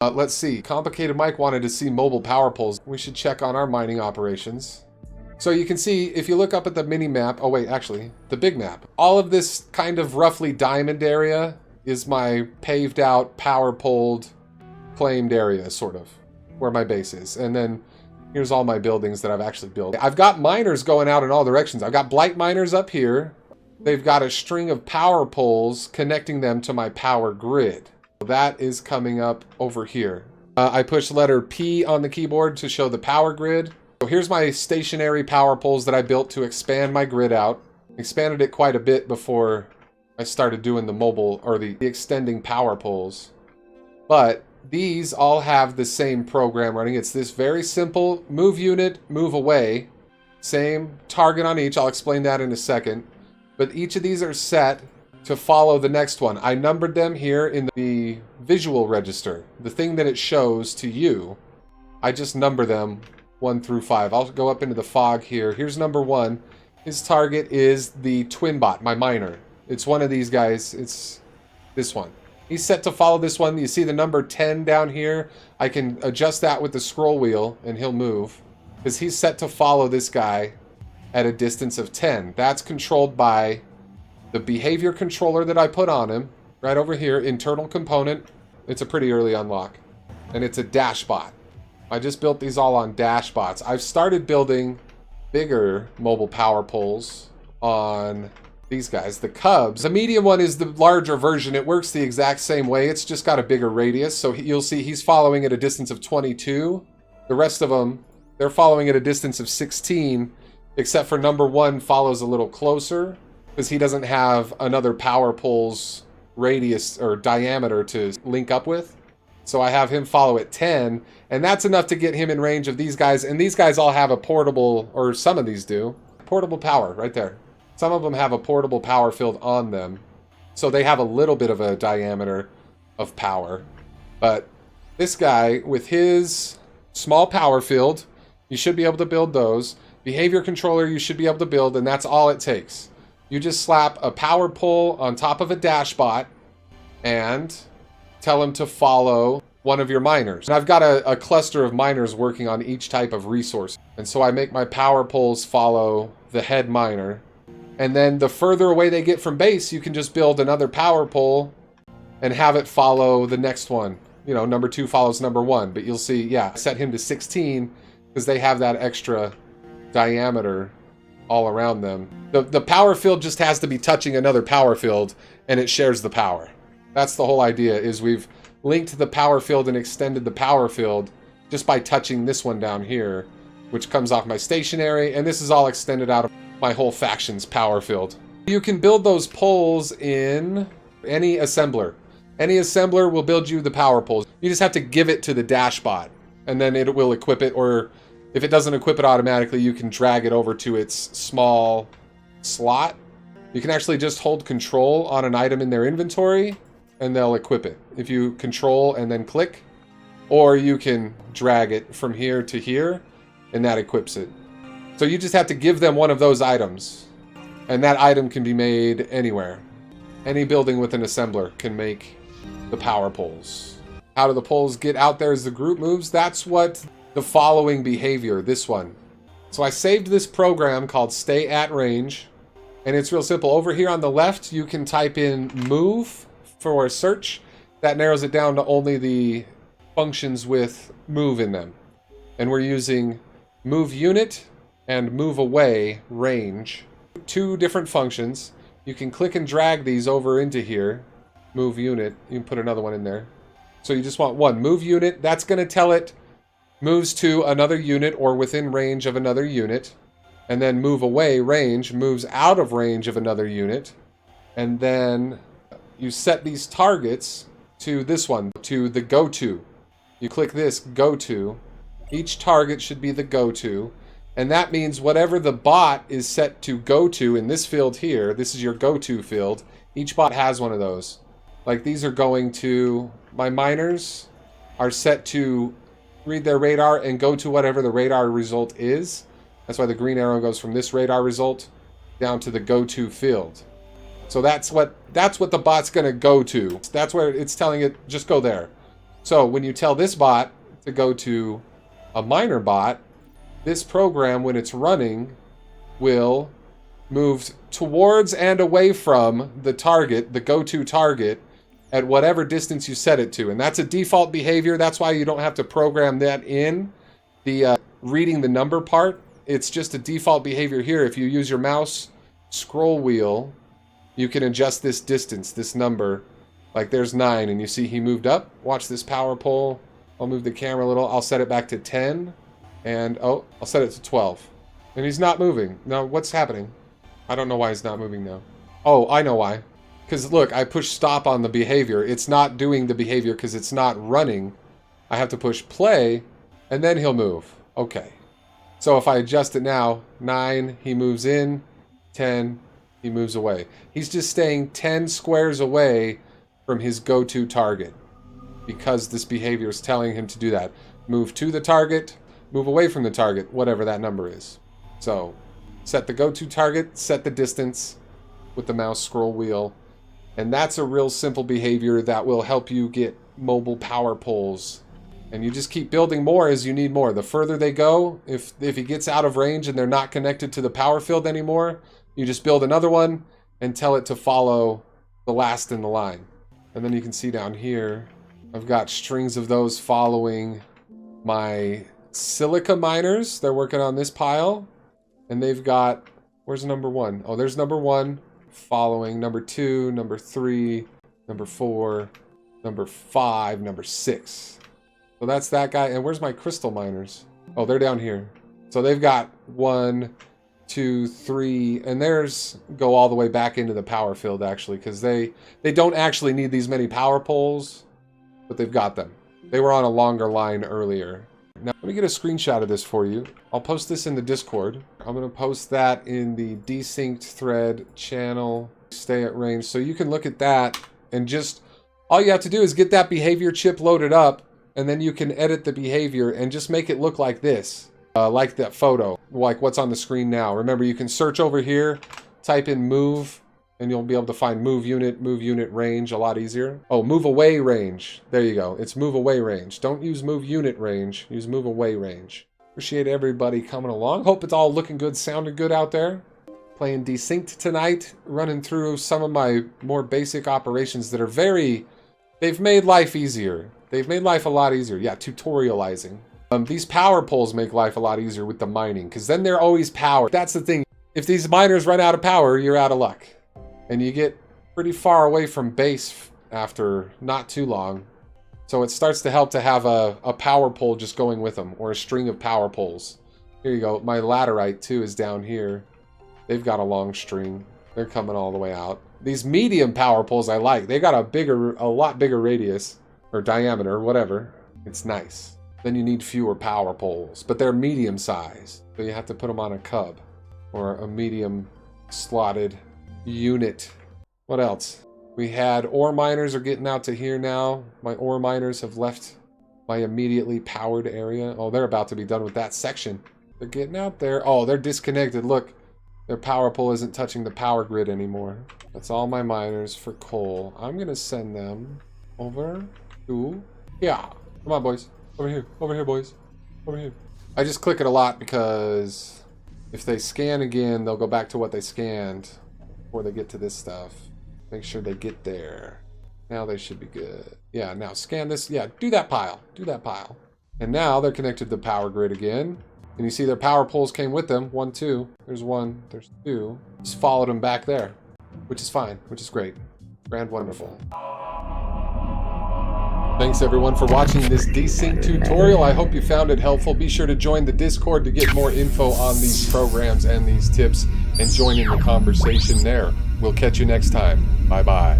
Let's see. Complicated Mike wanted to see mobile power poles. We should check on our mining operations. So you can see, if you look up at the mini map, oh wait, actually, the big map. All of this kind of roughly diamond area is my paved out, power poled, claimed area, sort of, where my base is. And then here's all my buildings that I've actually built. I've got miners going out in all directions. I've got blight miners up here. They've got a string of power poles connecting them to my power grid. That is coming up over here. I pushed letter P on the keyboard to show the power grid. So here's my stationary power poles that I built to expand my grid out. Expanded it quite a bit before I started doing the mobile, or the extending power poles. But these all have the same program running. It's this very simple move unit, move away. Same target on each. I'll explain that in a second. But each of these are set to follow the next one. I numbered them here in the visual register, the thing that it shows to you. I just number them 1 through 5. I'll go up into the fog here. Here's number 1. His target is the twin bot, my miner. It's one of these guys. It's this one. He's set to follow this one. You see the number 10 down here? I can adjust that with the scroll wheel and he'll move, because he's set to follow this guy at a distance of 10. That's controlled by the behavior controller that I put on him, right over here, internal component. It's a pretty early unlock. And it's a dash bot. I just built these all on dash bots. I've started building bigger mobile power poles on these guys, the Cubs. The medium one is the larger version. It works the exact same way. It's just got a bigger radius. So you'll see he's following at a distance of 22. The rest of them, they're following at a distance of 16, except for number 1 follows a little closer, because he doesn't have another power pole's radius or diameter to link up with. So I have him follow at 10, and that's enough to get him in range of these guys. And these guys all have a portable, or some of these do, portable power right there. Some of them have a portable power field on them. So they have a little bit of a diameter of power. But this guy, with his small power field, you should be able to build those. Behavior controller you should be able to build, and that's all it takes. You just slap a power pole on top of a dash bot and tell him to follow one of your miners. And I've got a cluster of miners working on each type of resource. And so I make my power poles follow the head miner. And then the further away they get from base, you can just build another power pole and have it follow the next one. You know, number 2 follows number 1. But you'll see, yeah, set him to 16 because they have that extra diameter all around them. The power field just has to be touching another power field and it shares the power. That's the whole idea, is we've linked the power field and extended the power field just by touching this one down here, which comes off my stationary, and this is all extended out of my whole faction's power field. You can build those poles in any assembler. Any assembler will build you the power poles. You just have to give it to the dash bot, and then it will equip it, or if it doesn't equip it automatically, you can drag it over to its small slot. You can actually just hold control on an item in their inventory, and they'll equip it. If you control and then click, or you can drag it from here to here, and that equips it. So you just have to give them one of those items, and that item can be made anywhere. Any building with an assembler can make the power poles. How do the poles get out there as the group moves? That's what the following behavior, this one. So I saved this program called Stay at Range, and it's real simple. Over here on the left, you can type in move for a search. That narrows it down to only the functions with move in them. And we're using move unit and move away range. 2 different functions. You can click and drag these over into here. Move unit, you can put another one in there. So you just want one. Move unit, that's going to tell it moves to another unit or within range of another unit. And then move away range moves out of range of another unit. And then you set these targets to this one, to the go-to. You click this go-to. Each target should be the go-to. And that means whatever the bot is set to go to in this field here, this is your go-to field, each bot has one of those. Like these are going to, my miners are set to read their radar and go to whatever the radar result is. That's why the green arrow goes from this radar result down to the go-to field. So that's what the bot's going to go to. That's where it's telling it, just go there. So when you tell this bot to go to a miner bot, this program, when it's running, will move towards and away from the target, the go-to target, at whatever distance you set it to. And that's a default behavior. That's why you don't have to program that in, the reading the number part. It's just a default behavior here. If you use your mouse scroll wheel, you can adjust this distance, this number. Like there's 9, and you see he moved up. Watch this power pole. I'll move the camera a little. I'll set it back to 10. And, oh, I'll set it to 12. And he's not moving. Now, what's happening? I don't know why he's not moving now. Oh, I know why. Because, look, I push stop on the behavior. It's not doing the behavior because it's not running. I have to push play, and then he'll move. Okay. So if I adjust it now, 9, he moves in. 10, he moves away. He's just staying 10 squares away from his go-to target because this behavior is telling him to do that. Move to the target. Move away from the target, whatever that number is. So, set the go-to target, set the distance with the mouse scroll wheel. And that's a real simple behavior that will help you get mobile power poles. And you just keep building more as you need more. The further they go, if he gets out of range and they're not connected to the power field anymore, you just build another one and tell it to follow the last in the line. And then you can see down here, I've got strings of those following my silica miners. They're working on this pile, and they've got, where's number 1? Oh, there's number 1 following number 2, number 3, number 4, number 5, number 6. So that's that guy. And where's my crystal miners? Oh, they're down here. So they've got 1, 2, 3, and theirs go all the way back into the power field actually, because they don't actually need these many power poles, but they've got them. They were on a longer line earlier. Now, let me get a screenshot of this for you. I'll post this in the Discord. I'm going to post that in the Desynced thread channel. Stay at range. So you can look at that and just, all you have to do is get that behavior chip loaded up, and then you can edit the behavior and just make it look like this. Like that photo, like what's on the screen now. Remember, you can search over here, type in move, and you'll be able to find move unit range a lot easier. Oh, move away range. There you go. It's move away range. Don't use move unit range. Use move away range. Appreciate everybody coming along. Hope it's all looking good, sounding good out there. Playing Desynced tonight, running through some of my more basic operations that are they've made life easier. They've made life a lot easier. Yeah, tutorializing. These power poles make life a lot easier with the mining, because then they're always powered. That's the thing. If these miners run out of power, you're out of luck. And you get pretty far away from base after not too long. So it starts to help to have a power pole just going with them, or a string of power poles. Here you go. My laterite, too, is down here. They've got a long string. They're coming all the way out. These medium power poles I like. They got a lot bigger radius, or diameter, or whatever. It's nice. Then you need fewer power poles, but they're medium size. So you have to put them on a cub, or a medium slotted unit. What else? We had ore miners are getting out to here now. My ore miners have left my immediately powered area. Oh, they're about to be done with that section. They're getting out there. Oh, they're disconnected. Look, their power pole isn't touching the power grid anymore. That's all my miners for coal. I'm gonna send them over to, yeah. Come on, boys. Over here, boys. Over here. I just click it a lot because if they scan again, they'll go back to what they scanned before they get to this stuff. Make sure they get there. Now they should be good. Yeah, now scan this. Yeah, do that pile. Do that pile. And now they're connected to the power grid again. And you see their power poles came with them. 1, 2. There's 1. There's 2. Just followed them back there, which is fine, which is great. Grand wonderful. Thanks everyone for watching this Desynced tutorial. I hope you found it helpful. Be sure to join the Discord to get more info on these programs and these tips, and join in the conversation there. We'll catch you next time. Bye-bye.